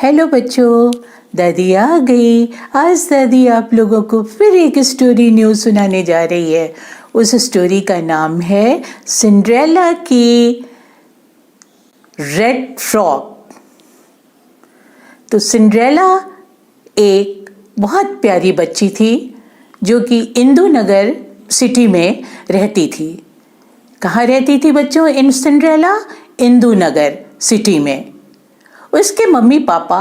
Hello बच्चों, दादी आ गई। आज दादी आप लोगों को फिर एक स्टोरी न्यू सुनाने जा रही है। उस स्टोरी का नाम है सिंड्रेला की रेड फ्रॉक। तो सिंड्रेला एक बहुत प्यारी बच्ची थी जो कि इंदु नगर सिटी में रहती थी। कहाँ रहती थी बच्चों इन सिंड्रेला? इंदु नगर सिटी में। उसके मम्मी पापा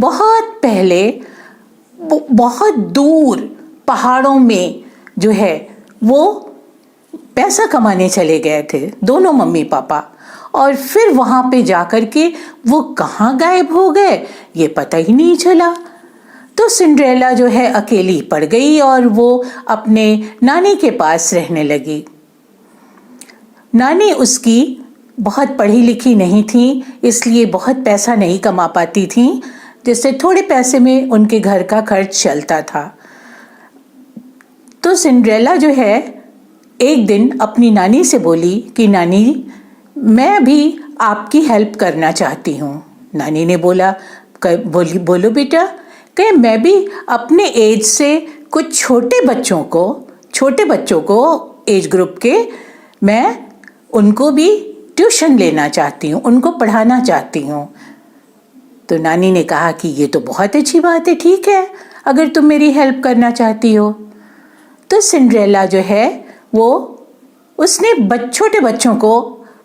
बहुत पहले बहुत दूर पहाड़ों में जो है वो पैसा कमाने चले गए थे, दोनों मम्मी पापा। और फिर वहाँ पे जाकर के वो कहाँ गायब हो गए ये पता ही नहीं चला। तो सिंड्रेला जो है अकेली पड़ गई और वो अपने नानी के पास रहने लगी। नानी उसकी बहुत पढ़ी लिखी नहीं थी, इसलिए बहुत पैसा नहीं कमा पाती थी, जिससे थोड़े पैसे में उनके घर का खर्च चलता था। तो सिंड्रेला जो है एक दिन अपनी नानी से बोली कि नानी, मैं भी आपकी हेल्प करना चाहती हूँ। नानी ने बोला बोलो बेटा। कहे मैं भी अपने एज से कुछ छोटे बच्चों को एज ग्रुप के मैं उनको भी ट्यूशन लेना चाहती हूँ, उनको पढ़ाना चाहती हूँ। तो नानी ने कहा कि ये तो बहुत अच्छी बात है, ठीक है अगर तुम मेरी हेल्प करना चाहती हो। तो सिंड्रेला जो है वो उसने छोटे बच्चों को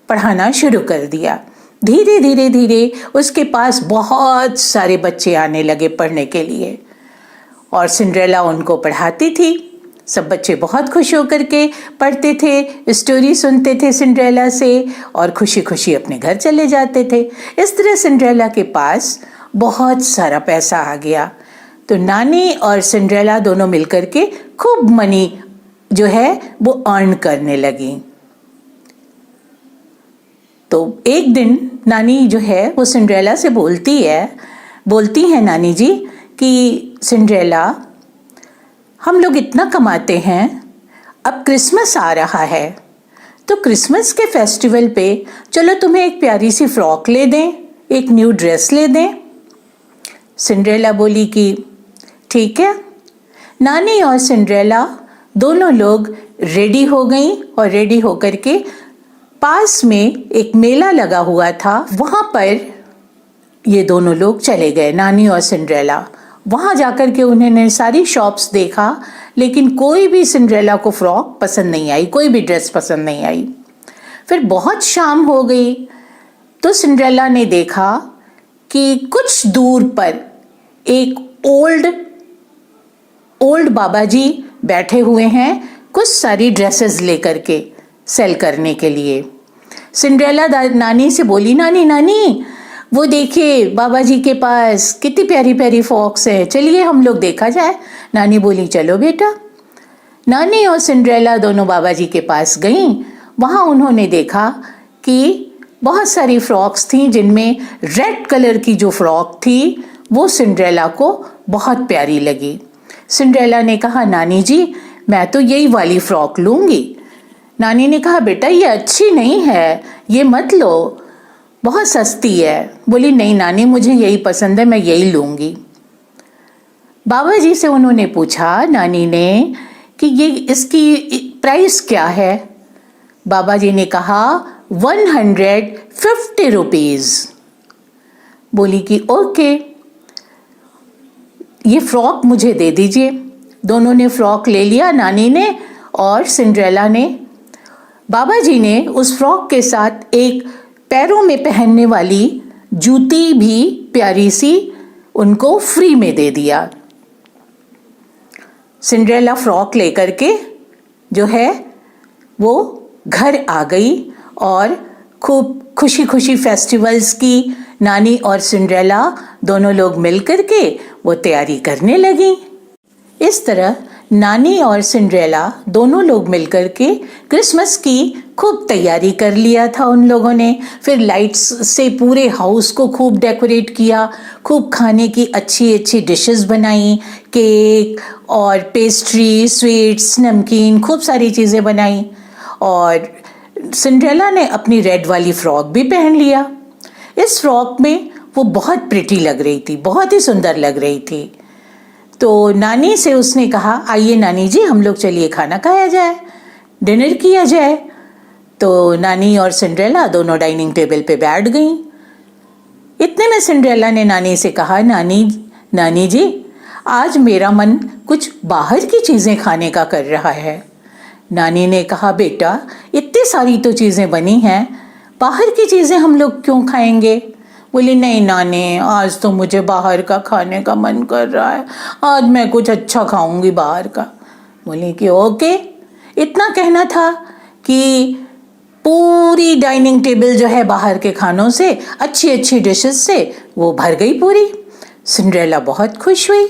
पढ़ाना शुरू कर दिया। धीरे धीरे उसके पास बहुत सारे बच्चे आने लगे पढ़ने के लिए और सिंड्रेला उनको पढ़ाती थी। सब बच्चे बहुत खुश होकर के पढ़ते थे, स्टोरी सुनते थे सिंड्रेला से और खुशी खुशी अपने घर चले जाते थे। इस तरह सिंड्रेला के पास बहुत सारा पैसा आ गया। तो नानी और सिंड्रेला दोनों मिलकर के खूब मनी जो है वो अर्न करने लगी। तो एक दिन नानी जो है वो सिंड्रेला से बोलती है नानी जी कि सिंड्रेला, हम लोग इतना कमाते हैं, अब क्रिसमस आ रहा है तो क्रिसमस के फेस्टिवल पे चलो तुम्हें एक प्यारी सी फ्रॉक ले दें, एक न्यू ड्रेस ले दें। सिंड्रेला बोली कि ठीक है। नानी और सिंड्रेला दोनों लोग रेडी हो गई और रेडी होकर के पास में एक मेला लगा हुआ था, वहाँ पर ये दोनों लोग चले गए, नानी और सिंड्रेला। वहाँ जाकर के उन्होंने सारी शॉप्स देखा लेकिन कोई भी सिंड्रेला को फ्रॉक पसंद नहीं आई, कोई भी ड्रेस पसंद नहीं आई। फिर बहुत शाम हो गई तो सिंड्रेला ने देखा कि कुछ दूर पर एक ओल्ड बाबा जी बैठे हुए हैं कुछ सारी ड्रेसेस लेकर के सेल करने के लिए। सिंड्रेला नानी से बोली, नानी वो देखिए बाबा जी के पास कितनी प्यारी प्यारी फ्रॉक्स हैं, चलिए हम लोग देखा जाए। नानी बोली चलो बेटा। नानी और सिंड्रेला दोनों बाबा जी के पास गईं। वहाँ उन्होंने देखा कि बहुत सारी फ्रॉक्स थीं जिनमें रेड कलर की जो फ्रॉक थी वो सिंड्रेला को बहुत प्यारी लगी। सिंड्रेला ने कहा नानी जी मैं तो यही वाली फ्रॉक लूँगी। नानी ने कहा बेटा ये अच्छी नहीं है, ये मत लो, बहुत सस्ती है। बोली नहीं नानी मुझे यही पसंद है, मैं यही लूँगी। बाबा जी से उन्होंने पूछा नानी ने कि ये इसकी प्राइस क्या है? बाबा जी ने कहा 150 रुपीज़। बोली कि ओके ये फ्रॉक मुझे दे दीजिए। दोनों ने फ्रॉक ले लिया, नानी ने और सिंड्रेला ने। बाबा जी ने उस फ्रॉक के साथ एक पैरों में पहनने वाली जूती भी प्यारी सी उनको फ्री में दे दिया। सिंड्रेला फ्रॉक लेकर के जो है वो घर आ गई और खूब खुशी खुशी फेस्टिवल्स की नानी और सिंड्रेला दोनों लोग मिलकर के वो तैयारी करने लगी। इस तरह नानी और सिंड्रेला दोनों लोग मिलकर के क्रिसमस की खूब तैयारी कर लिया था उन लोगों ने। फिर लाइट्स से पूरे हाउस को खूब डेकोरेट किया, खूब खाने की अच्छी अच्छी डिशेस बनाई, केक और पेस्ट्री, स्वीट्स, नमकीन, खूब सारी चीज़ें बनाई। और सिंड्रेला ने अपनी रेड वाली फ्रॉक भी पहन लिया। इस फ्रॉक में वो बहुत प्रिटी लग रही थी, बहुत ही सुंदर लग रही थी। तो नानी से उसने कहा, आइए नानी जी, हम लोग चलिए खाना खाया जाए, डिनर किया जाए। तो नानी और सिंड्रेला दोनों डाइनिंग टेबल पे बैठ गईं। इतने में सिंड्रेला ने नानी से कहा, नानी जी, आज मेरा मन कुछ बाहर की चीज़ें खाने का कर रहा है। नानी ने कहा, बेटा इतनी सारी तो चीज़ें बनी हैं, बाहर की चीज़ें हम लोग क्यों खाएंगे? बोली, नहीं नानी, आज तो मुझे बाहर का खाने का मन कर रहा है, आज मैं कुछ अच्छा खाऊंगी बाहर का। बोली कि ओके। इतना कहना था कि पूरी डाइनिंग टेबल जो है बाहर के खानों से, अच्छी अच्छी डिशेस से वो भर गई पूरी। सिंड्रेला बहुत खुश हुई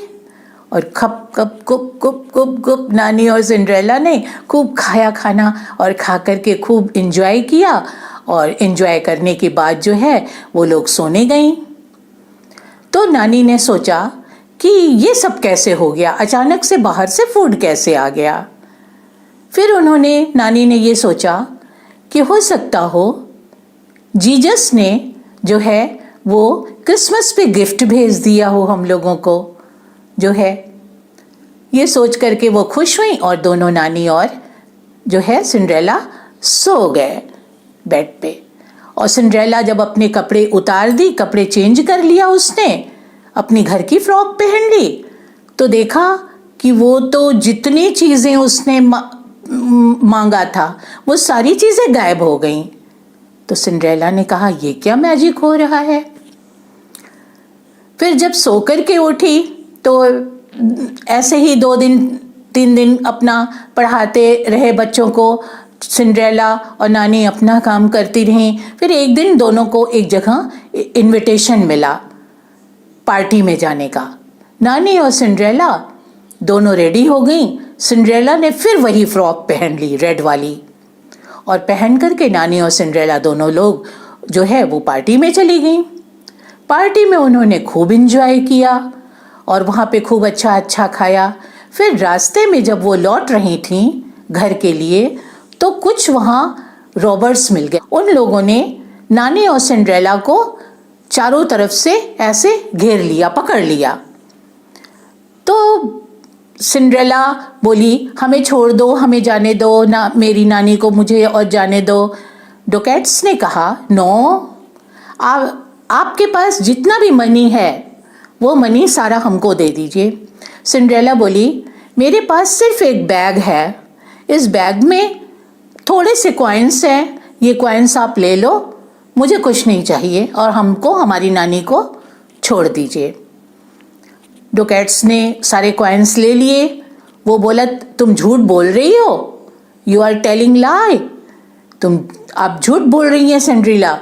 और खप खप गुप गुप गुप गुप नानी और सिंड्रेला ने खूब खाया खाना और खा कर के खूब इंजॉय किया। और इंजॉय करने के बाद जो है वो लोग सोने गईं। तो नानी ने सोचा कि ये सब कैसे हो गया, अचानक से बाहर से फूड कैसे आ गया। फिर नानी ने ये सोचा कि हो सकता हो जीसस ने जो है वो क्रिसमस पे गिफ्ट भेज दिया हो हम लोगों को, जो है। ये सोच करके वो खुश हुई और दोनों नानी और जो है सिंड्रेला सो गए बेड पे। और सिंड्रेला जब अपने कपड़े उतार दी, कपड़े चेंज कर लिया, उसने अपनी घर की फ्रॉक पहन ली, तो देखा कि वो तो जितनी चीज़ें उसने मांगा था वो सारी चीज़ें गायब हो गईं। तो सिंड्रेला ने कहा, ये क्या मैजिक हो रहा है? फिर जब सो कर के उठी तो ऐसे ही 2-3 दिन अपना पढ़ाते रहे बच्चों को। सिंड्रेला और नानी अपना काम करती रहीं। फिर एक दिन दोनों को एक जगह इनविटेशन मिला पार्टी में जाने का। नानी और सिंड्रेला दोनों रेडी हो गईं। सिंड्रेला ने फिर वही फ्रॉक पहन ली, रेड वाली, और पहन करके नानी और सिंड्रेला दोनों लोग जो है वो पार्टी में चली गईं। पार्टी में उन्होंने खूब इंजॉय किया और वहाँ पे खूब अच्छा खाया। फिर रास्ते में जब वो लौट रही थीं घर के लिए, तो कुछ वहाँ रॉबर्स मिल गए। उन लोगों ने नानी और सिंड्रेला को चारों तरफ से ऐसे घेर लिया, पकड़ लिया। तो सिंड्रेला बोली, हमें छोड़ दो, हमें जाने दो ना, मेरी नानी को मुझे और जाने दो। डोकेट्स ने कहा, नो, आपके पास जितना भी मनी है वो मनी सारा हमको दे दीजिए। सिंड्रेला बोली, मेरे पास सिर्फ एक बैग है, इस बैग में थोड़े से कॉइन्स हैं, ये कॉइन्स आप ले लो, मुझे कुछ नहीं चाहिए और हमको, हमारी नानी को छोड़ दीजिए। डोकेट्स ने सारे कॉइन्स ले लिए। वो बोला, तुम झूठ बोल रही हो, यू आर टेलिंग लाई, आप झूठ बोल रही हैं सिंड्रेला,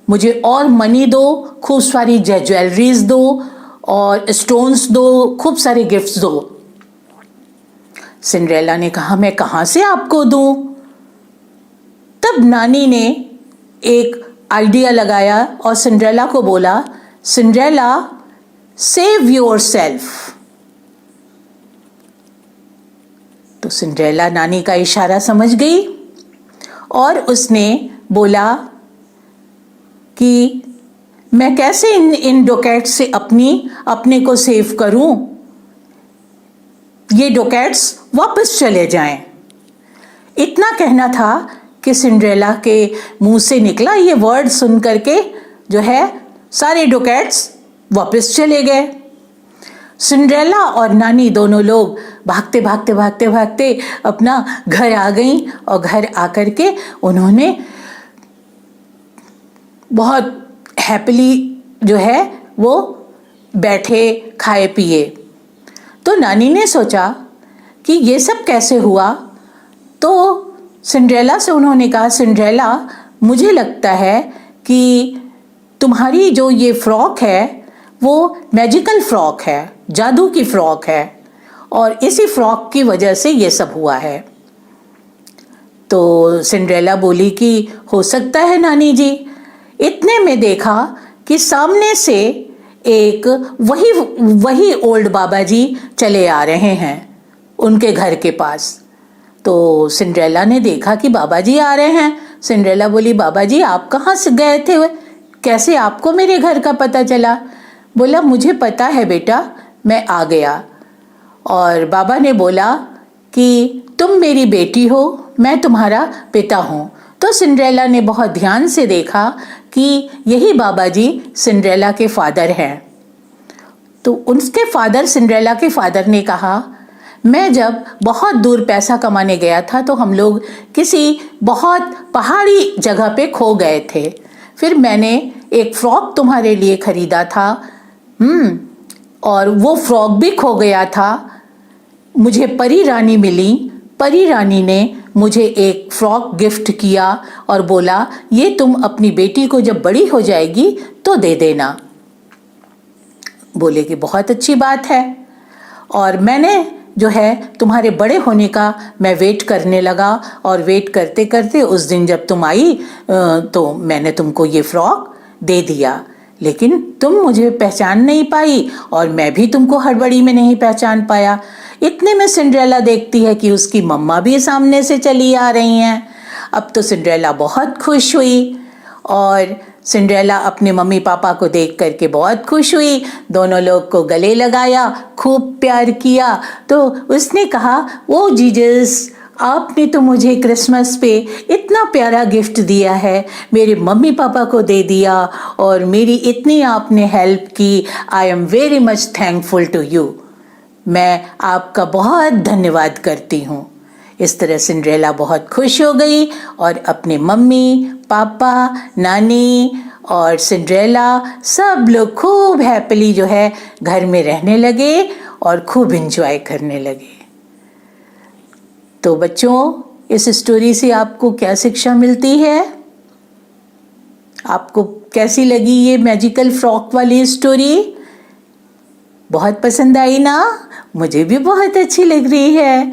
मुझे और मनी दो, खूब सारी ज्वेलरीज दो और स्टोन्स दो, खूब सारे गिफ्ट्स दो। सिंड्रेला ने कहा, मैं कहाँ से आपको दूं? तब नानी ने एक आइडिया लगाया और सिंड्रेला को बोला, सिंड्रेला, सेव योरसेल्फ। तो सिंड्रेला नानी का इशारा समझ गई और उसने बोला कि मैं कैसे इन डोकेट्स से अपने को सेव करूं, ये डोकेट्स वापस चले जाएं। इतना कहना था कि सिंड्रेला के मुंह से निकला ये वर्ड सुन करके जो है सारे डोकेट्स वापस चले गए। सिंड्रेला और नानी दोनों लोग भागते भागते भागते भागते अपना घर आ गईं और घर आकर के उन्होंने बहुत हैप्पीली जो है वो बैठे, खाए पिए। तो नानी ने सोचा कि ये सब कैसे हुआ। तो सिंड्रेला से उन्होंने कहा, सिंड्रेला, मुझे लगता है कि तुम्हारी जो ये फ्रॉक है वो मैजिकल फ्रॉक है, जादू की फ्रॉक है, और इसी फ्रॉक की वजह से ये सब हुआ है। तो सिंड्रेला बोली कि हो सकता है नानी जी। इतने में देखा कि सामने से एक वही ओल्ड बाबा जी चले आ रहे हैं उनके घर के पास। तो सिंड्रेला ने देखा कि बाबा जी आ रहे हैं। सिंड्रेला बोली, बाबा जी आप कहाँ से गए थे कैसे आपको मेरे घर का पता चला? बोला मुझे पता है बेटा, मैं आ गया। और बाबा ने बोला कि तुम मेरी बेटी हो, मैं तुम्हारा पिता हूँ। तो सिंड्रेला ने बहुत ध्यान से देखा कि यही बाबा जी सिंड्रेला के फादर हैं। तो उनके फादर, सिंड्रेला के फादर ने कहा, मैं जब बहुत दूर पैसा कमाने गया था तो हम लोग किसी बहुत पहाड़ी जगह पे खो गए थे। फिर मैंने एक फ्रॉक तुम्हारे लिए खरीदा था, और वो फ्रॉक भी खो गया था। मुझे परी रानी मिली, परी रानी ने मुझे एक फ्रॉक गिफ्ट किया और बोला ये तुम अपनी बेटी को जब बड़ी हो जाएगी तो दे देना। बोले कि बहुत अच्छी बात है। और मैंने जो है तुम्हारे बड़े होने का मैं वेट करने लगा, और वेट करते करते उस दिन जब तुम आई तो मैंने तुमको ये फ्रॉक दे दिया, लेकिन तुम मुझे पहचान नहीं पाई और मैं भी तुमको हड़बड़ी में नहीं पहचान पाया। इतने में सिंड्रेला देखती है कि उसकी मम्मा भी सामने से चली आ रही हैं। अब तो सिंड्रेला बहुत खुश हुई, और सिंड्रेला अपने मम्मी पापा को देख करके बहुत खुश हुई। दोनों लोग को गले लगाया, खूब प्यार किया। तो उसने कहा, ओ जीसस, आपने तो मुझे क्रिसमस पे इतना प्यारा गिफ्ट दिया है, मेरे मम्मी पापा को दे दिया और मेरी इतनी आपने हेल्प की। I am very much thankful to you. मैं आपका बहुत धन्यवाद करती हूँ। इस तरह सिंड्रेला बहुत खुश हो गई और अपने मम्मी पापा, नानी और सिंड्रेला सब लोग खूब हैप्पीली जो है घर में रहने लगे और खूब एंजॉय करने लगे। तो बच्चों, इस स्टोरी से आपको क्या शिक्षा मिलती है? आपको कैसी लगी ये मैजिकल फ्रॉक वाली स्टोरी? बहुत पसंद आई ना? मुझे भी बहुत अच्छी लग रही है।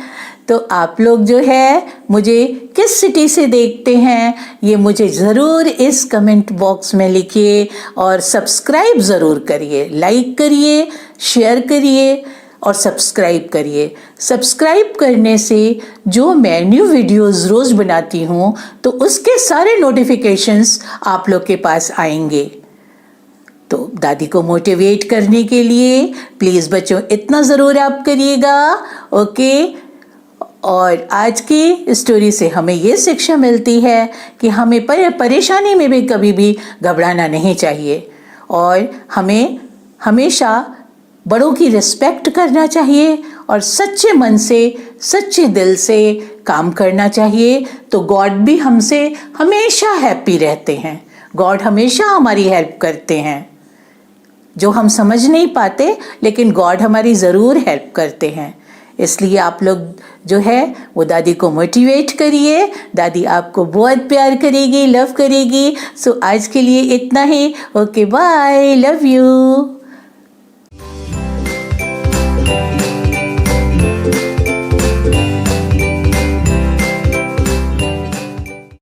तो आप लोग जो है मुझे किस सिटी से देखते हैं ये मुझे ज़रूर इस कमेंट बॉक्स में लिखिए, और सब्सक्राइब ज़रूर करिए, लाइक करिए, शेयर करिए और सब्सक्राइब करिए। सब्सक्राइब करने से जो मैं न्यू वीडियोज़ रोज़ बनाती हूँ तो उसके सारे नोटिफिकेशंस आप लोग के पास आएंगे। तो दादी को मोटिवेट करने के लिए प्लीज़ बच्चों इतना ज़रूर आप करिएगा, ओके। और आज की स्टोरी से हमें ये शिक्षा मिलती है कि हमें परेशानी में भी कभी भी घबराना नहीं चाहिए, और हमें हमेशा बड़ों की रिस्पेक्ट करना चाहिए और सच्चे मन से, सच्चे दिल से काम करना चाहिए। तो गॉड भी हमसे हमेशा हैप्पी रहते हैं। गॉड हमेशा हमारी हेल्प करते हैं, जो हम समझ नहीं पाते लेकिन गॉड हमारी ज़रूर हेल्प करते हैं। इसलिए आप लोग जो है वो दादी को मोटिवेट करिए। दादी आपको बहुत प्यार करेगी, लव करेगी। सो आज के लिए इतना ही। Okay, bye, love you.